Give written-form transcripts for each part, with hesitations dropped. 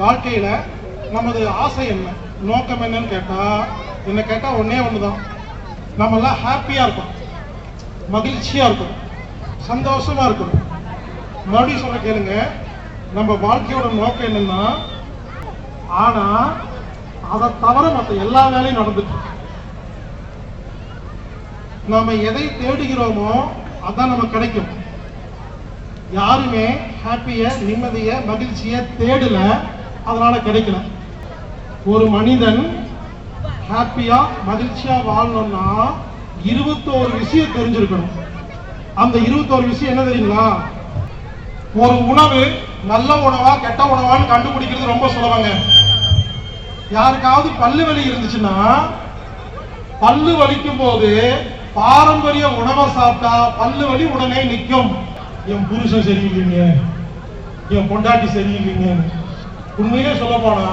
வாழ்க்கையில நமது ஆசை என்ன, நோக்கம் என்னன்னு கேட்டா ஒன்னே ஒண்ணுதான். நம்ம எல்லாம் ஹாப்பியா இருக்கும், மகிழ்ச்சியா இருக்கும், சந்தோஷமா இருக்கும். மறுபடியும் சொல்ல கேளுங்க, நம்ம வாழ்க்கையோட நோக்கம் என்னன்னா, ஆனா அதை தவிர மற்ற எல்லா வேலையும் நடந்துட்டு நாம எதை தேடுகிறோமோ அதான் நமக்கு கிடைக்கும். யாருமே ஹாப்பிய, நிம்மதிய, மகிழ்ச்சிய தேடல, அதனால கிடைக்கல. ஒரு மனிதன் ஹாப்பியா மகிழ்ச்சியா வாழணும்னா 21 விஷயம் தெரிஞ்சிருக்கணும். அந்த 21 விஷயம் என்ன தெரியுங்களா? ஒரு உணவு நல்ல உணவா கெட்ட உணவான்னு கண்டுபிடிக்கிறது ரொம்ப சுலபங்க. யாருக்காவது பல்லு வலி இருந்துச்சுன்னா, பல்லு வலிக்கும் போது பாரம்பரிய உணவை சாப்பிட்டா பல்லு வலி உடனே நிற்கும். என் புருஷன் சரியில்லைங்க, என் பொண்டாட்டி சரியில்லைங்க. உண்மையே சொல்ல போனா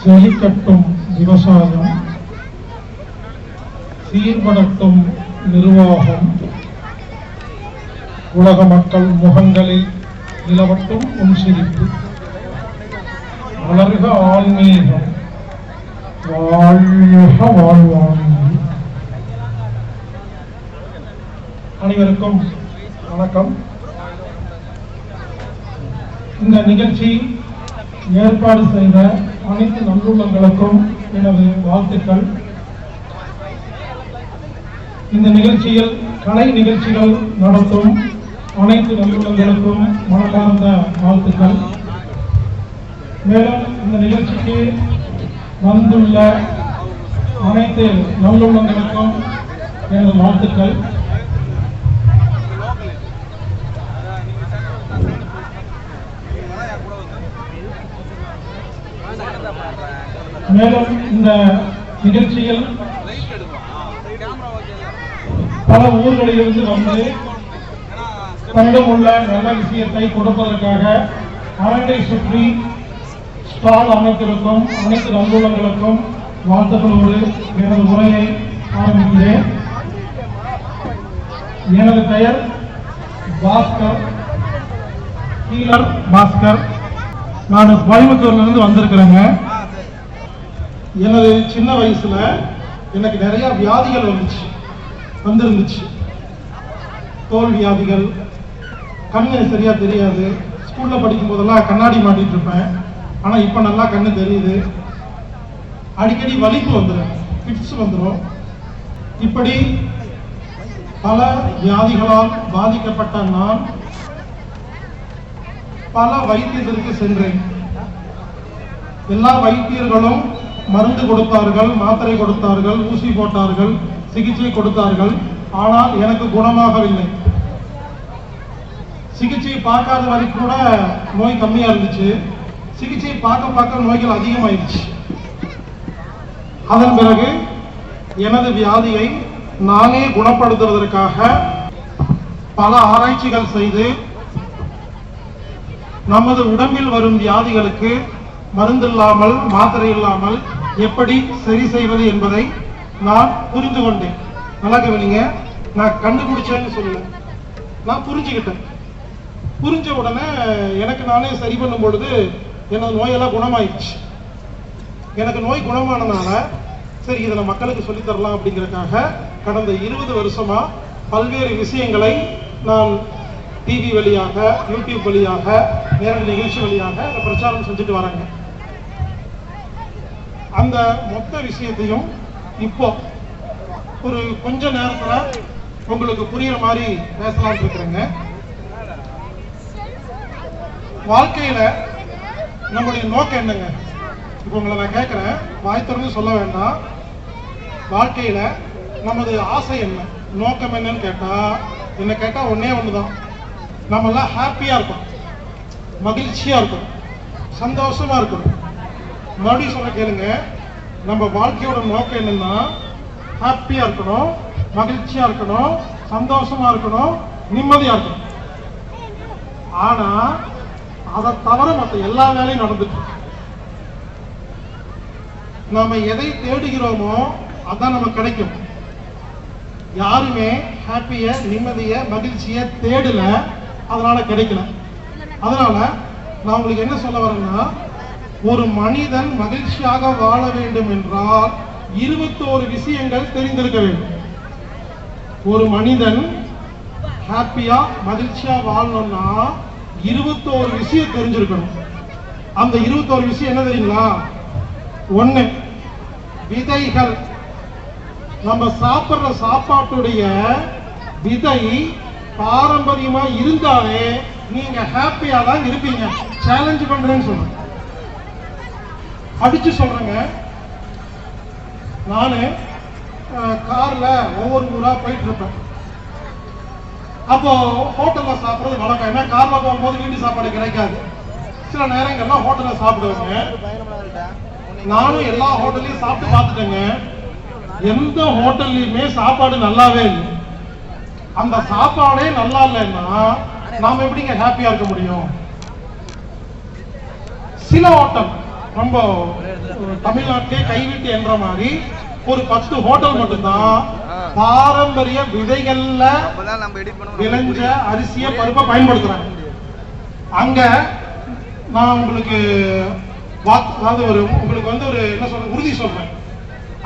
செழிக்கட்டும் விவசாயம், சீர்படட்டும் நிர்வாகம், உலக மக்கள் முகங்களில் நிலவட்டும் உன் சிரிப்பு, வளர்க ஆன்மீகம், வாழ்க வாழ்வாண்மை. அனைவருக்கும் வணக்கம். இந்த நிகழ்ச்சி ஏற்பாடு செய்த அனைத்து நல்லுள்ளங்களுக்கும் எனது வாழ்த்துக்கள். இந்த நிகழ்ச்சியில் கலை நிகழ்ச்சிகள் நடத்தும் அனைத்து நல்லுள்ளங்களுக்கும் மனமார்ந்த வாழ்த்துக்கள். மேலும் இந்த நிகழ்ச்சிக்கு வந்துள்ள அனைத்து நல்லுள்ளங்களுக்கும் எனது வாழ்த்துக்கள். மேலும் இந்த நிகழ்ச்சியில் பல ஊர்களிலிருந்து வந்து தங்கம் உள்ள நல்ல விஷயத்தை கொடுப்பதற்காக அரங்கை சுற்றி ஸ்டால் அமைத்திருக்கும் அனைத்து நல்லுள்ளங்களுக்கும் வாழ்த்துக்களோடு எனது உரையை ஆரம்பிக்கிறேன். எனது பெயர் பாஸ்கர், ஹீலர் பாஸ்கர். நான் கோயம்புத்தூர்லேருந்து வந்திருக்கிறேங்க. எனது சின்ன வயசுல எனக்கு நிறைய வியாதிகள் வந்திருந்துச்சு. தோல் வியாதிகள், கண்ணு சரியா தெரியாது. ஸ்கூல்ல படிக்கும் போதெல்லாம் கண்ணாடி மாட்டிட்டு இருப்பேன். ஆனா இப்ப நல்லா கண்ணு தெரியுது. அடிக்கடி வலிப்பு வந்துடும், ஃபிட்ஸ் வந்துடும். இப்படி பல வியாதிகளால் பாதிக்கப்பட்ட நான் பல வைத்தியத்திற்கு சென்றேன். எல்லா வைத்தியர்களும் மருந்து கொடுத்தார்கள், மாத்திரை கொடுத்தார்கள், ஊசி போட்டார்கள், சிகிச்சை கொடுத்தார்கள். ஆனால் எனக்கு குணமாகவில்லை. சிகிச்சை பார்க்காத வரைக்கும் கூட நோய் கம்மியா இருந்துச்சு. சிகிச்சை பார்க்க நோய்கள் அதிகமாயிடுச்சு. அதன் பிறகு எனது வியாதியை நானே குணப்படுத்துவதற்காக பல ஆராய்ச்சிகள் செய்து நமது உடம்பில் வரும் வியாதிகளுக்கு மருந்து இல்லாமல், மாத்திரை இல்லாமல் எப்படி சரி செய்வது என்பதை நான் புரிந்து கொண்டேன். நல்லா கவனிங்க, நான் கண்டுபிடிச்சேன்னு சொல்லல, நான் புரிஞ்சுக்கிட்டேன். புரிஞ்ச உடனே எனக்கு நானே சரி பண்ணும் பொழுது எனது நோயெல்லாம் குணமாயிடுச்சு. எனக்கு நோய் குணமானதுனால சரி இதை மக்களுக்கு சொல்லித்தரலாம் அப்படிங்கிறதுக்காக கடந்த 20 வருஷமா பல்வேறு விஷயங்களை நான் டிவி வழியாக, யூடியூப் வழியாக, நேரடி நிகழ்ச்சி வழியாக பிரச்சாரம் செஞ்சுட்டு வரேங்க. அந்த மொத்த விஷயத்தையும் இப்போ ஒரு கொஞ்ச நேரத்துல உங்களுக்கு புரியுற மாதிரி பேசலாம்னு இருக்கிறேங்க. வாழ்க்கையில நம்முடைய நோக்கம் என்னங்க? இப்போ உங்களை நான் கேட்கிறேன், வாய் திறந்து சொல்ல வேண்டாம். வாழ்க்கையில நமது ஆசை என்ன, நோக்கம் என்னன்னு கேட்டா ஒன்னே ஒண்ணுதான். நம்ம எல்லாம் ஹாப்பியா இருக்கும், மகிழ்ச்சியா இருக்கும், சந்தோஷமா இருக்கும். மறுபடியும் சொல்ல கேளுங்க, நம்ம வாழ்க்கையோட நோக்கம் என்னன்னா, ஹாப்பியா இருக்கணும், மகிழ்ச்சியா இருக்கணும், சந்தோஷமா இருக்கணும், நிம்மதியா இருக்கணும். ஆனா அதை தவிர மற்ற எல்லா வேலையும் நடந்துட்டு நாம எதை தேடுகிறோமோ அதான் நமக்கு கிடைக்கும். யாருமே ஹாப்பிய, நிம்மதிய, மகிழ்ச்சிய தேடல, அதனால கிடைக்கல. அதனால நான் உங்களுக்கு என்ன சொல்ல வரேன்னா, ஒரு மனிதன் மகிழ்ச்சியாக வாழ வேண்டும் என்றால் 21 விஷயங்கள் தெரிந்திருக்க வேண்டும். ஒரு மனிதன் ஹாப்பியா மகிழ்ச்சியா வாழணும்னா 21 விஷயம் தெரிஞ்சிருக்கணும். அந்த 21 விஷயம் என்ன தெரியுங்களா? 1, விதைகள். நம்ம சாப்பிடுற சாப்பாட்டுடைய விதை பாரம்பரியமா இருந்தாலே நீங்க ஹாப்பியா தான் இருப்பீங்க. சேலஞ்ச் பண்றேன்னு சொல்றேன், அடிச்சு சொல்றேங்க. நானு கார்ல ஒவ்வொரு ஊரா போயிட்டு இருப்பேன். அப்போ ஹோட்டல்ல சாப்பிடுறது வழக்கம். ஏன்னா கார்ல போகும்போது வீட்டு சாப்பாடு கிடைக்காது. சில நேரங்கள்ல ஹோட்டல்ல சாப்பிடுவாங்க. நானும் எல்லா ஹோட்டல்லையும் சாப்பிட்டு பார்த்துட்டேங்க. எந்த ஹோட்டல்லையுமே சாப்பாடு நல்லாவே இல்லை. அந்த சாப்பாடே நல்லா இல்லைன்னா நாம எப்படிங்க ஹாப்பியா இருக்க முடியும்? சில ஹோட்டல் ரொம்ப தமிழ்நாட்டிலே கைவிட்டு என்ற மாதிரி ஒரு 10 ஹோட்டல் மட்டும்தான் பாரம்பரிய விதைகள்ல விளைஞ்ச அரிசிய பருப்பை பயன்படுத்துறாங்க. அங்க நான் உங்களுக்கு உங்களுக்கு வந்து ஒரு என்ன சொல்ற உறுதி சொல்றேன்,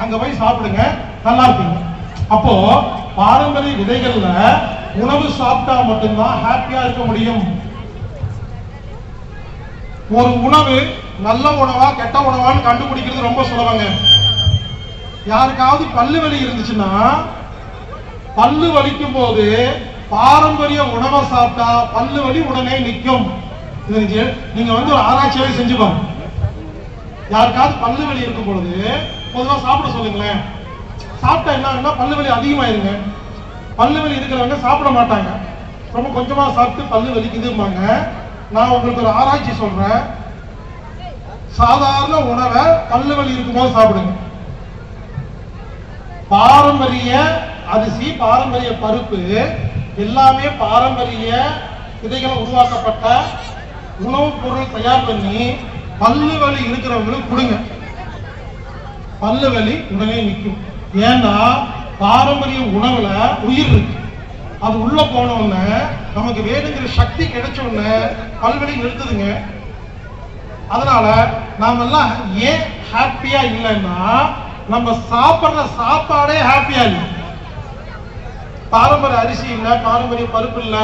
அங்க போய் சாப்பிடுங்க, நல்லா இருப்பீங்க. அப்போ பாரம்பரிய விதைகள்ல உணவு சாப்பிட்டா மட்டும்தான் ஹாப்பியா இருக்க முடியும். ஒரு உணவு நல்ல உணவா கெட்ட உணவான்னு கண்டுபிடிக்கிறது ரொம்ப சுலபங்க. யாருக்காவது பல்லு வலி இருந்துச்சுன்னா, பல்லு வலிக்கும் போது பாரம்பரிய உணவை சாப்பிட்டா பல்லு வலி உடனே நிற்கும். நீங்க வந்து ஒரு ஆராய்ச்சியாவே செஞ்சு பாருங்க. யாருக்காவது பல்லு வலி இருக்கும் பொழுது பொதுவாக சாப்பிட சொல்லுங்களேன். சாப்பிட்டா என்ன பல்லு வலி அதிகமாயிருங்க. பல்லு வலி இருக்கிறவங்க சாப்பிட மாட்டாங்க, ரொம்ப கொஞ்சமா சாப்பிட்டு பல்லு வலிக்குதும்பாங்க. நான் உங்களுக்கு ஒரு ஆராய்ச்சி சொல்றேன். சாதாரண உணவை பல்லு வலி இருக்கும்போது சாப்பிடுங்க. பாரம்பரிய அரிசி, பாரம்பரிய பருப்பு எல்லாமே பாரம்பரிய விதைகளை உருவாக்கப்பட்ட உணவுப் பொருள் தயார் பண்ணி பல்லு வலி இருக்கிறவங்களுக்கு கொடுங்க. பல்லு வலி உடனே நிற்கும். ஏன்னா பாரம்பரிய உணவுல உயிர் இருக்கு. அது உள்ள போன உடனே நமக்கு வேணுங்கிற சக்தி கிடைச்ச உடனே பல்வலி நிறுத்துதுங்க. அதனால நாம எல்லாம் ஏன் ஹாப்பியா இல்லைன்னா, நம்ம சாப்பிடுற சாப்பாடே ஹாப்பியா இல்லை. பாரம்பரிய அரிசி இல்ல, பாரம்பரிய பருப்பு இல்ல.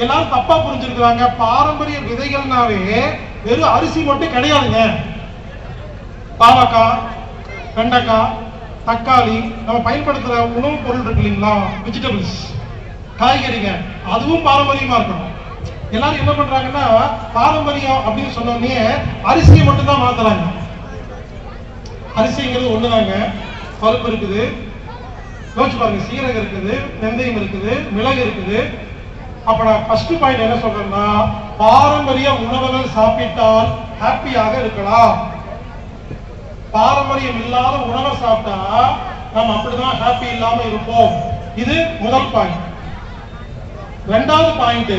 எல்லாரும் தப்பா புரிஞ்சிருக்கிறாங்க. பாரம்பரிய விதைகள்னாவே வெறும் அரிசி மட்டும் கிடையாதுங்க. பாவக்காய், வெண்டைக்காய், தக்காளி, நம்ம பயன்படுத்துற உணவுப் பொருள் இருக்கு இல்லைங்களா, வெஜிடபிள்ஸ், காய்கறிங்க, அதுவும் பாரம்பரியமா இருக்கணும். எல்லாரும் என்ன பண்றாங்கன்னா, பாரம்பரியம் அப்படின்னு சொன்னோடனே அரிசியை மட்டும் தான் மாத்துறாங்க. அரிசிங்கிறது ஒண்ணுதாங்க. பருப்பு இருக்குது, யோசிச்சு பாருங்க, சீரகம் இருக்குது, வெந்தயம் இருக்குது, மிளகு இருக்குது. அப்ப நான் ஃபர்ஸ்ட் பாயிண்ட் என்ன சொல்றேன்னா, பாரம்பரிய உணவுகள் சாப்பிட்டால் ஹாப்பியாக இருக்கலாம். பாரம்பரியம் இல்லாத உணவை சாப்பிட்டா நம்ம அப்படிதான் ஹாப்பி இல்லாம இருப்போம். இது முதல் பாயிண்ட். இரண்டாவது பாயிண்ட்,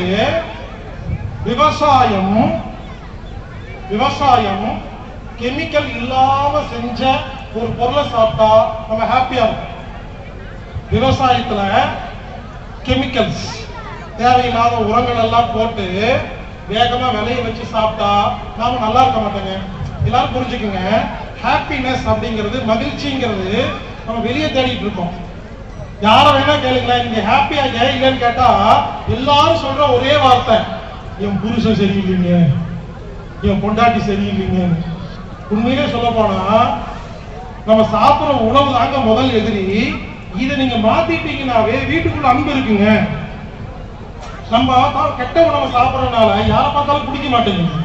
விவசாயம் கெமிக்கல் இல்லாம செஞ்ச ஒரு பொருளை சாப்பிட்டா நம்ம ஹாப்பியா இருக்கும். விவசாயத்துல கெமிக்கல்ஸ், தேவையில்லாத உரங்கள் எல்லாம் போட்டு வேகமா விளைய வச்சு சாப்பிட்டா நாம நல்லா இருக்க மாட்டோங்க. எல்லாரும் புரிஞ்சுக்குங்க, ஹாப்பினஸ் அப்படிங்கிறது, மகிழ்ச்சிங்கிறது நம்ம வெளியே தேடிட்டு இருக்கோம். யார வேணா கேளுங்களேன், நீங்க ஹாப்பியா இல்லைன்னு கேட்டா எல்லாரும் சொல்ற ஒரே வார்த்தை, என் புருஷன் சரியில்லைங்க, என் பொண்டாட்டி சரியில்லைங்க. உண்மையிலே சொல்ல போனா நம்ம சாப்பிடுற உணவு தாங்க முதல் எதிரி. இதை நீங்க மாத்திட்டீங்கன்னாவே வீட்டுக்குள்ள அன்பு இருக்குங்க. நம்ம கெட்ட உணவை சாப்பிடறதுனால யாரை பார்த்தாலும் பிடிக்க மாட்டேங்குது.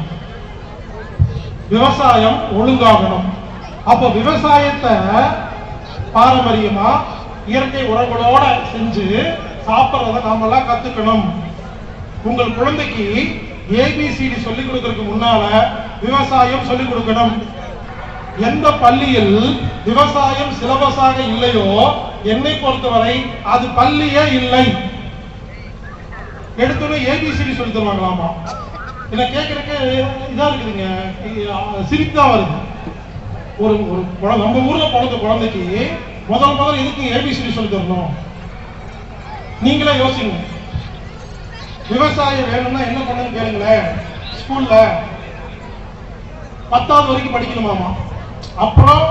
விவசாயம் ஒழுங்காகணும். அப்போ விவசாயத்தை பாரம்பரியமா இயற்கை உரங்களோட செஞ்சு சாப்பிட்றத நாம எல்லாம் கத்துக்கணும். உங்கள் குழந்தைக்கு ஏபிசிடி சொல்லிக் கொடுக்கறதுக்கு முன்னால விவசாயம் சொல்லிக் கொடுக்கணும். எந்த பள்ளியில் விவசாயம் சிலபஸாக இல்லையோ என்னை பொறுத்தவரை அது பள்ளியே இல்லை. எடுத்தோட ஏபிசிடி சொல்லி தருவாங்களாமா. என்ன கேட்கறதுக்கு இதா இருக்குதுங்க, சிரிப்பா வருது. ஒரு நம்ம ஊர்ல பிறந்த குழந்தைக்கு முதல் எதுக்கு ஏபிசிடி சொல்லி தரணும்? நீங்களே யோசிங்க. விவசாயம் வேணும்னா என்ன பண்ணுன்னு கேளுங்களேன். ஸ்கூல்ல 10வது வரைக்கும் படிக்கணுமாமா, அப்புறம்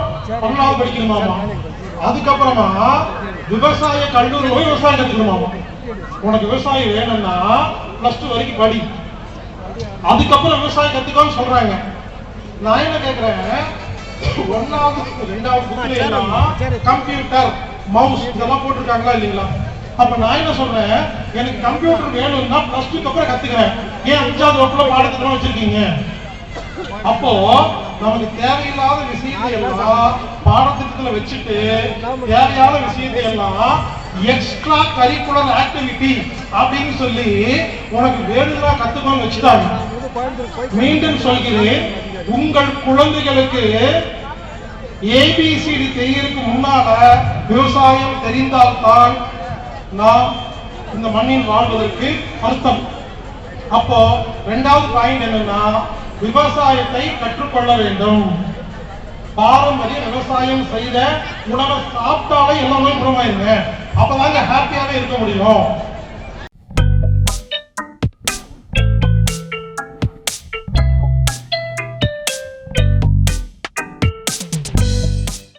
12வது படிக்கணுமாமா, அதுக்கப்புறமா விவசாய கல்லூரி போய் விவசாயம் கத்துக்கணுமாமா. உனக்கு விவசாயம் வேணும்னா +2 வரைக்கும் படி, அதுக்கப்புறம் விவசாயம் கத்துக்கோன்னு சொல்றாங்க. நான் என்ன கேட்கிறேன், 1வது 2வது புக்ல எல்லாம் கம்ப்யூட்டர் மவுஸ் இதெல்லாம் போட்டிருக்காங்களா இல்லைங்களா? அப்ப நான் என்ன சொல்றேன், எனக்கு கம்ப்யூட்டர் வேணும்னா +2க்கு அப்புறம் கத்துக்கிறேன். ஏன் 5வது வகுப்புல பாடத்திட்டம் வச்சிருக்கீங்க? அப்போ நமக்கு தேவையில்லாத விஷயத்தை எல்லாம் பாடத்திட்டத்துல வச்சுட்டு தேவையான விஷயத்தை எல்லாம் எக்ஸ்ட்ரா கரிக்குலர் ஆக்டிவிட்டி அப்படின்னு சொல்லி உனக்கு வேணும்னா கத்துக்கணும்னு வச்சுட்டாங்க. மீண்டும் சொல்கிறேன், உங்கள் குழந்தைகளுக்கு ஏபிசிடி தெரியறதுக்கு முன்னால விவசாயம் தெரிந்தால்தான் நாம் இந்த மண்ணில் வாழ்வதற்கு அர்த்தம். அப்போ 2வது பாயிண்ட் என்னன்னா, விவசாயத்தை கற்றுக்கொள்ள வேண்டும். பாரம்பரிய விவசாயம் செய்த உணவை சாப்பிட்டாலே எல்லாமே குணமாயிருங்க. அப்பதாங்க ஹாப்பியாவே இருக்க முடியும்.